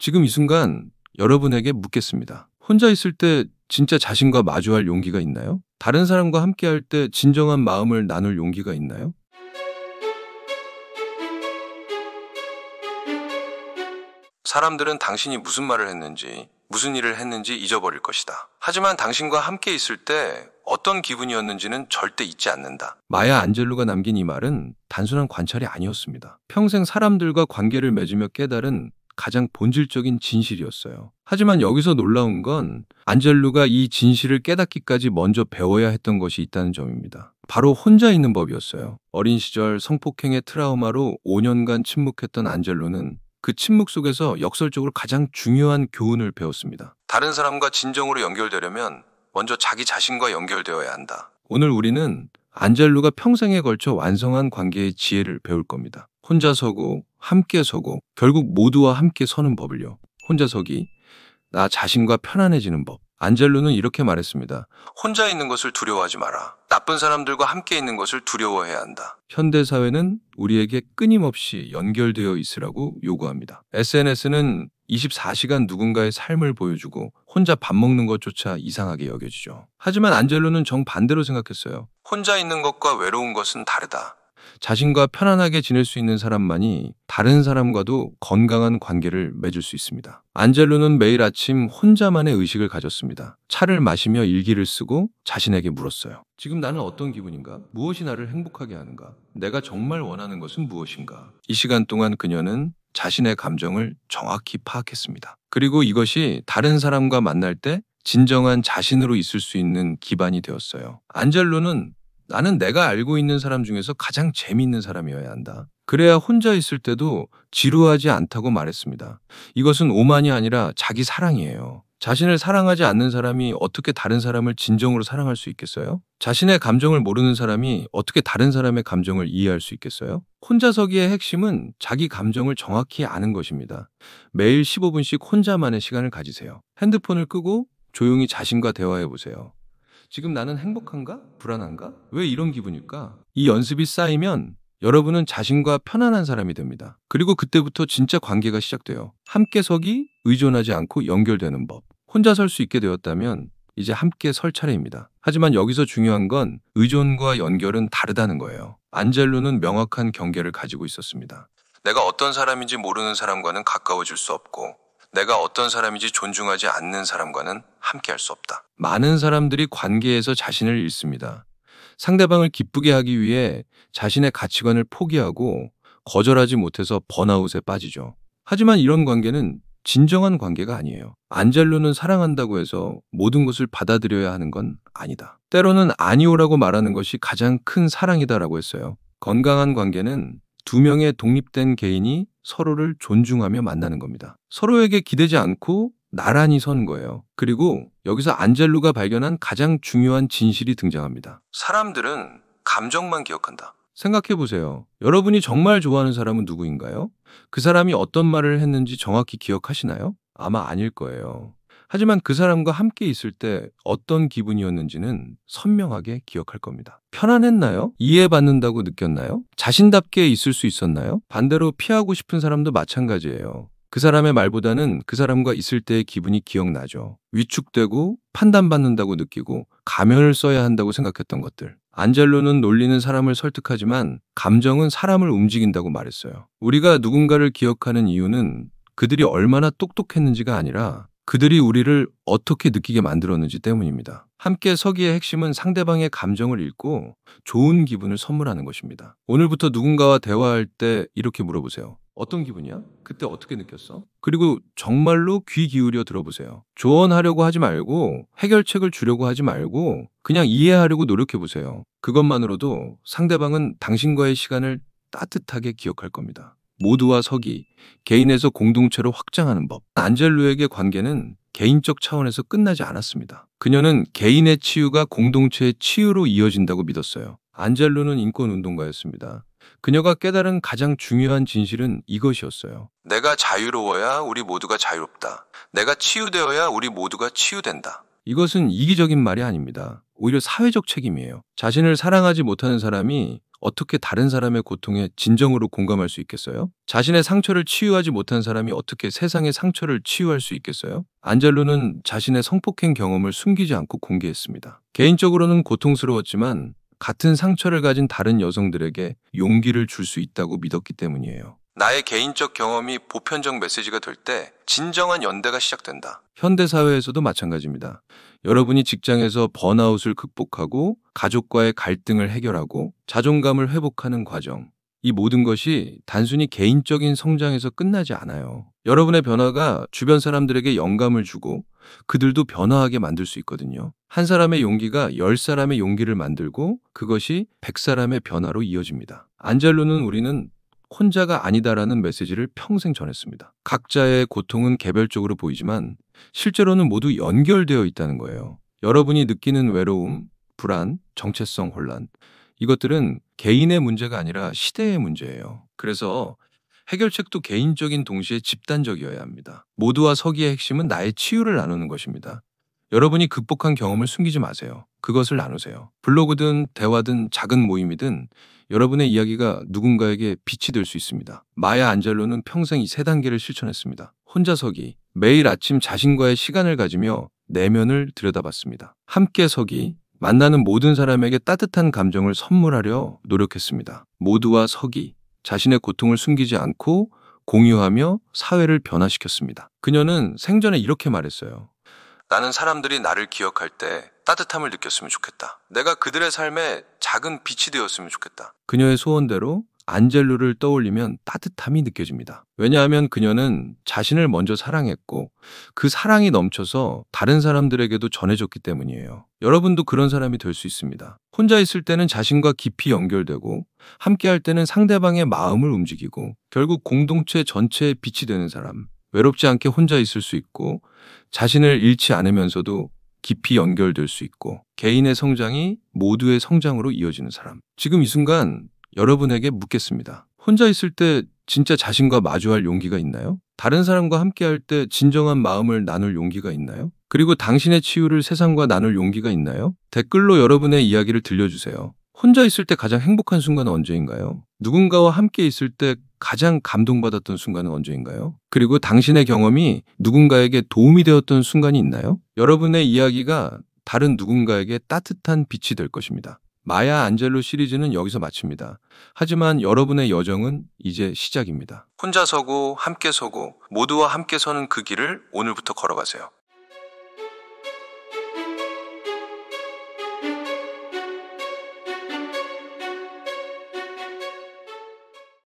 지금 이 순간 여러분에게 묻겠습니다. 혼자 있을 때 진짜 자신과 마주할 용기가 있나요? 다른 사람과 함께 할 때 진정한 마음을 나눌 용기가 있나요? 사람들은 당신이 무슨 말을 했는지, 무슨 일을 했는지 잊어버릴 것이다. 하지만 당신과 함께 있을 때 어떤 기분이었는지는 절대 잊지 않는다. 마야 안젤루가 남긴 이 말은 단순한 관찰이 아니었습니다. 평생 사람들과 관계를 맺으며 깨달은 가장 본질적인 진실이었어요. 하지만 여기서 놀라운 건 안젤루가 이 진실을 깨닫기까지 먼저 배워야 했던 것이 있다는 점입니다. 바로 혼자 있는 법이었어요. 어린 시절 성폭행의 트라우마로 5년간 침묵했던 안젤루는 그 침묵 속에서 역설적으로 가장 중요한 교훈을 배웠습니다. 다른 사람과 진정으로 연결되려면 먼저 자기 자신과 연결되어야 한다. 오늘 우리는 안젤루가 평생에 걸쳐 완성한 관계의 지혜를 배울 겁니다. 혼자 서고 함께 서고 결국 모두와 함께 서는 법을요. 혼자 서기, 나 자신과 편안해지는 법. 안젤루는 이렇게 말했습니다. 혼자 있는 것을 두려워하지 마라. 나쁜 사람들과 함께 있는 것을 두려워해야 한다. 현대사회는 우리에게 끊임없이 연결되어 있으라고 요구합니다. SNS는 24시간 누군가의 삶을 보여주고 혼자 밥 먹는 것조차 이상하게 여겨지죠. 하지만 안젤루는 정반대로 생각했어요. 혼자 있는 것과 외로운 것은 다르다. 자신과 편안하게 지낼 수 있는 사람만이 다른 사람과도 건강한 관계를 맺을 수 있습니다. 안젤루는 매일 아침 혼자만의 의식을 가졌습니다. 차를 마시며 일기를 쓰고 자신에게 물었어요. 지금 나는 어떤 기분인가? 무엇이 나를 행복하게 하는가? 내가 정말 원하는 것은 무엇인가? 이 시간 동안 그녀는 자신의 감정을 정확히 파악했습니다. 그리고 이것이 다른 사람과 만날 때 진정한 자신으로 있을 수 있는 기반이 되었어요. 안젤루는 나는 내가 알고 있는 사람 중에서 가장 재미있는 사람이어야 한다. 그래야 혼자 있을 때도 지루하지 않다고 말했습니다. 이것은 오만이 아니라 자기 사랑이에요. 자신을 사랑하지 않는 사람이 어떻게 다른 사람을 진정으로 사랑할 수 있겠어요? 자신의 감정을 모르는 사람이 어떻게 다른 사람의 감정을 이해할 수 있겠어요? 혼자서기의 핵심은 자기 감정을 정확히 아는 것입니다. 매일 15분씩 혼자만의 시간을 가지세요. 핸드폰을 끄고 조용히 자신과 대화해 보세요. 지금 나는 행복한가? 불안한가? 왜 이런 기분일까? 이 연습이 쌓이면 여러분은 자신과 편안한 사람이 됩니다. 그리고 그때부터 진짜 관계가 시작돼요. 함께 서기, 의존하지 않고 연결되는 법. 혼자 설 수 있게 되었다면 이제 함께 설 차례입니다. 하지만 여기서 중요한 건 의존과 연결은 다르다는 거예요. 안젤루는 명확한 경계를 가지고 있었습니다. 내가 어떤 사람인지 모르는 사람과는 가까워질 수 없고 내가 어떤 사람인지 존중하지 않는 사람과는 함께할 수 없다. 많은 사람들이 관계에서 자신을 잃습니다. 상대방을 기쁘게 하기 위해 자신의 가치관을 포기하고 거절하지 못해서 번아웃에 빠지죠. 하지만 이런 관계는 진정한 관계가 아니에요. 안젤루는 사랑한다고 해서 모든 것을 받아들여야 하는 건 아니다. 때로는 아니오라고 말하는 것이 가장 큰 사랑이다라고 했어요. 건강한 관계는 두 명의 독립된 개인이 서로를 존중하며 만나는 겁니다. 서로에게 기대지 않고 나란히 서는 거예요. 그리고 여기서 안젤루가 발견한 가장 중요한 진실이 등장합니다. 사람들은 감정만 기억한다. 생각해 보세요. 여러분이 정말 좋아하는 사람은 누구인가요? 그 사람이 어떤 말을 했는지 정확히 기억하시나요? 아마 아닐 거예요. 하지만 그 사람과 함께 있을 때 어떤 기분이었는지는 선명하게 기억할 겁니다. 편안했나요? 이해받는다고 느꼈나요? 자신답게 있을 수 있었나요? 반대로 피하고 싶은 사람도 마찬가지예요. 그 사람의 말보다는 그 사람과 있을 때의 기분이 기억나죠. 위축되고 판단받는다고 느끼고 가면을 써야 한다고 생각했던 것들. 안젤루는 논리는 사람을 설득하지만 감정은 사람을 움직인다고 말했어요. 우리가 누군가를 기억하는 이유는 그들이 얼마나 똑똑했는지가 아니라 그들이 우리를 어떻게 느끼게 만들었는지 때문입니다. 함께 서기의 핵심은 상대방의 감정을 읽고 좋은 기분을 선물하는 것입니다. 오늘부터 누군가와 대화할 때 이렇게 물어보세요. 어떤 기분이야? 그때 어떻게 느꼈어? 그리고 정말로 귀 기울여 들어보세요. 조언하려고 하지 말고 해결책을 주려고 하지 말고 그냥 이해하려고 노력해 보세요. 그것만으로도 상대방은 당신과의 시간을 따뜻하게 기억할 겁니다. 모두와 서기, 개인에서 공동체로 확장하는 법. 안젤루에게 관계는 개인적 차원에서 끝나지 않았습니다. 그녀는 개인의 치유가 공동체의 치유로 이어진다고 믿었어요. 안젤루는 인권운동가였습니다. 그녀가 깨달은 가장 중요한 진실은 이것이었어요. 내가 자유로워야 우리 모두가 자유롭다. 내가 치유되어야 우리 모두가 치유된다. 이것은 이기적인 말이 아닙니다. 오히려 사회적 책임이에요. 자신을 사랑하지 못하는 사람이 어떻게 다른 사람의 고통에 진정으로 공감할 수 있겠어요? 자신의 상처를 치유하지 못한 사람이 어떻게 세상의 상처를 치유할 수 있겠어요? 안젤로는 자신의 성폭행 경험을 숨기지 않고 공개했습니다. 개인적으로는 고통스러웠지만 같은 상처를 가진 다른 여성들에게 용기를 줄 수 있다고 믿었기 때문이에요. 나의 개인적 경험이 보편적 메시지가 될 때 진정한 연대가 시작된다. 현대사회에서도 마찬가지입니다. 여러분이 직장에서 번아웃을 극복하고 가족과의 갈등을 해결하고 자존감을 회복하는 과정. 이 모든 것이 단순히 개인적인 성장에서 끝나지 않아요. 여러분의 변화가 주변 사람들에게 영감을 주고 그들도 변화하게 만들 수 있거든요. 한 사람의 용기가 10사람의 용기를 만들고 그것이 100사람의 변화로 이어집니다. 안젤로는 우리는 혼자가 아니다라는 메시지를 평생 전했습니다. 각자의 고통은 개별적으로 보이지만 실제로는 모두 연결되어 있다는 거예요. 여러분이 느끼는 외로움, 불안, 정체성 혼란, 이것들은 개인의 문제가 아니라 시대의 문제예요. 그래서 해결책도 개인적인 동시에 집단적이어야 합니다. 모두와 서기의 핵심은 나의 치유를 나누는 것입니다. 여러분이 극복한 경험을 숨기지 마세요. 그것을 나누세요. 블로그든 대화든 작은 모임이든 여러분의 이야기가 누군가에게 빛이 될 수 있습니다. 마야 안젤로는 평생 이 세 단계를 실천했습니다. 혼자 서기, 매일 아침 자신과의 시간을 가지며 내면을 들여다봤습니다. 함께 서기, 만나는 모든 사람에게 따뜻한 감정을 선물하려 노력했습니다. 모두와 서기, 자신의 고통을 숨기지 않고 공유하며 사회를 변화시켰습니다. 그녀는 생전에 이렇게 말했어요. 나는 사람들이 나를 기억할 때 따뜻함을 느꼈으면 좋겠다. 내가 그들의 삶에 작은 빛이 되었으면 좋겠다. 그녀의 소원대로 안젤로를 떠올리면 따뜻함이 느껴집니다. 왜냐하면 그녀는 자신을 먼저 사랑했고 그 사랑이 넘쳐서 다른 사람들에게도 전해졌기 때문이에요. 여러분도 그런 사람이 될 수 있습니다. 혼자 있을 때는 자신과 깊이 연결되고 함께 할 때는 상대방의 마음을 움직이고 결국 공동체 전체의 빛이 되는 사람. 외롭지 않게 혼자 있을 수 있고 자신을 잃지 않으면서도 깊이 연결될 수 있고 개인의 성장이 모두의 성장으로 이어지는 사람. 지금 이 순간 여러분에게 묻겠습니다. 혼자 있을 때 진짜 자신과 마주할 용기가 있나요? 다른 사람과 함께 할 때 진정한 마음을 나눌 용기가 있나요? 그리고 당신의 치유를 세상과 나눌 용기가 있나요? 댓글로 여러분의 이야기를 들려주세요. 혼자 있을 때 가장 행복한 순간은 언제인가요? 누군가와 함께 있을 때 가장 감동받았던 순간은 언제인가요? 그리고 당신의 경험이 누군가에게 도움이 되었던 순간이 있나요? 여러분의 이야기가 다른 누군가에게 따뜻한 빛이 될 것입니다. 마야 안젤로 시리즈는 여기서 마칩니다. 하지만 여러분의 여정은 이제 시작입니다. 혼자 서고 함께 서고 모두와 함께 서는 그 길을 오늘부터 걸어가세요.